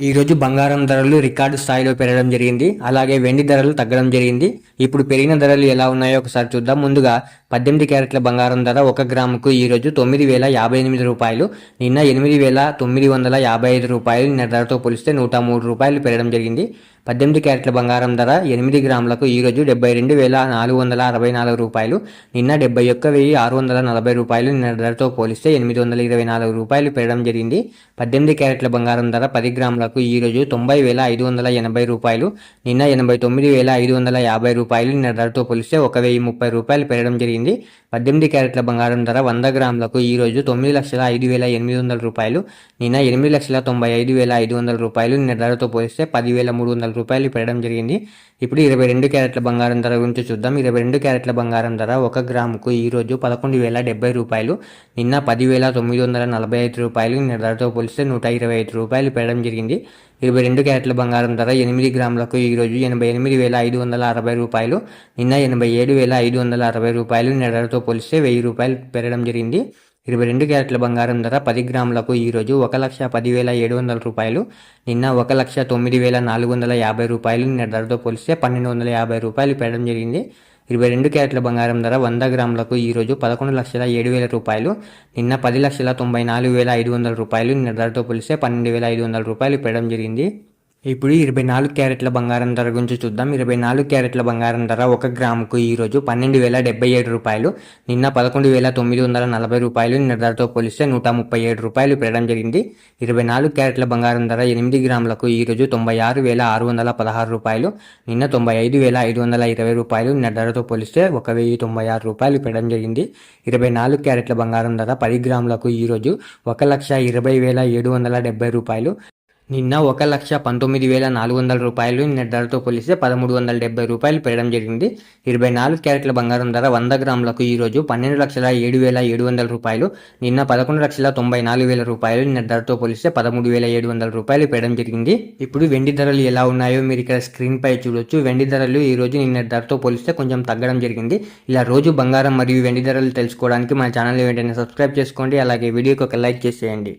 ఈరోజు బంగారం ధరలు రికార్డు స్థాయిలో పెరగడం జరిగింది. అలాగే వెండి ధరలు తగ్గడం జరిగింది. ఇప్పుడు పెరిగిన ధరలు ఎలా ఉన్నాయో ఒకసారి చూద్దాం. ముందుగా 18 క్యారెట్ల బంగారం ధర 1 గ్రాముకు ఈరోజు 9,058 రూపాయలు, నిన్న 8,955 రూపాయలు. నిన్న ధరతో పోలిస్తే 103 రూపాయలు పెరగడం జరిగింది. 18 క్యారెట్ల బంగారం ధర 8 గ్రాములకు ఈరోజు 72,464 రూపాయలు, నిన్న 71,640 రూపాయలు. నిన్న ధరతో పోలిస్తే 824 రూపాయలు పెరగడం జరిగింది. 18 క్యారెట్ల బంగారం ధర 10 గ్రాములకు ఈరోజు 90,580 రూపాయలు, నిన్న 89,550 రూపాయలు. నిన్న ధరతో పోలిస్తే 1,030 రూపాయలు పెరగడం జరిగింది. 18 క్యారెట్ల బంగారం ధర 100 గ్రాములకు ఈరోజు 9,05,800 రూపాయలు, నిన్న 8,95,500 రూపాయలు. నిన్న ధరతో పోలిస్తే 10,300 రూపాయలు పెరగడం జరిగింది. ఇప్పుడు 22 క్యారెట్ల బంగారం ధర గురించి చూద్దాం. 22 క్యారెట్ల బంగారం ధర 1 గ్రాముకు ఈరోజు 11,070 రూపాయలు, నిన్న 10,945 రూపాయలు. నిన్న ధరతో పోలిస్తే 125 రూపాయలు పెరగడం జరిగింది. 22 క్యారెట్ల బంగారం ధర 8 గ్రాములకు ఈరోజు 88,560 రూపాయలు, నిన్న 87,560 రూపాయలు. నిన్న ధరతో పోలిస్తే 1000 రూపాయలు పెరగడం జరిగింది. 22 క్యారెట్ల బంగారం ధర 10 గ్రాములకు ఈరోజు 1,10,700 రూపాయలు, నిన్న 1,09,450 రూపాయలు. నిన్న ధరతో పోలిస్తే 1,250 రూపాయలు పెరగడం జరిగింది. 22 క్యారెట్ల బంగారం ధర 100 గ్రాములకు ఈరోజు 11,07,000 రూపాయలు, నిన్న 10,94,500 రూపాయలు. నిన్న ధరతో పోలిస్తే 12,500 రూపాయలు పెరగడం జరిగింది. ఇప్పుడు 24 క్యారెట్ల బంగారం ధర గురించి చూద్దాం. 24 క్యారెట్ల బంగారం ధర 1 గ్రాముకు ఈరోజు 12,077 రూపాయలు, నిన్న 11,940 రూపాయలు. నిన్న ధరతో పోలిస్తే 137 రూపాయలు పెరగడం జరిగింది. 24 క్యారెట్ల బంగారం ధర 8 గ్రాములకు ఈరోజు 96,616 రూపాయలు, నిన్న 95,520 రూపాయలు. నిన్న ధరతో పోలిస్తే 1,096 రూపాయలు పెరగడం జరిగింది. 24 క్యారెట్ల బంగారం ధర 10 గ్రాములకు ఈరోజు 1,20,770 రూపాయలు, నిన్న 1,19,400 రూపాయలు. నిన్న ధరతో పోలిస్తే 1,370 రూపాయలు పెరగడం జరిగింది. 24 క్యారెట్ల బంగారం ధర 100 గ్రాములకు ఈరోజు 12,07,700 రూపాయలు, నిన్న 11,94,000 రూపాయలు. నిన్న ధరతో పోలిస్తే 13,700 రూపాయలు పెరగడం జరిగింది. ఇప్పుడు వెండి ధరలు ఎలా ఉన్నాయో మీరు ఇక్కడ స్క్రీన్ పై చూడొచ్చు. వెండి ధరలు ఈ రోజు నిన్న ధరతో పోలిస్తే కొంచెం తగ్గడం జరిగింది. ఇలా రోజు బంగారం మరియు వెండి ధరలు తెలుసుకోవడానికి మన ఛానల్ వెంటనే సబ్స్క్రైబ్ చేసుకోండి. అలాగే వీడియోకి ఒక లైక్ చేసేయండి.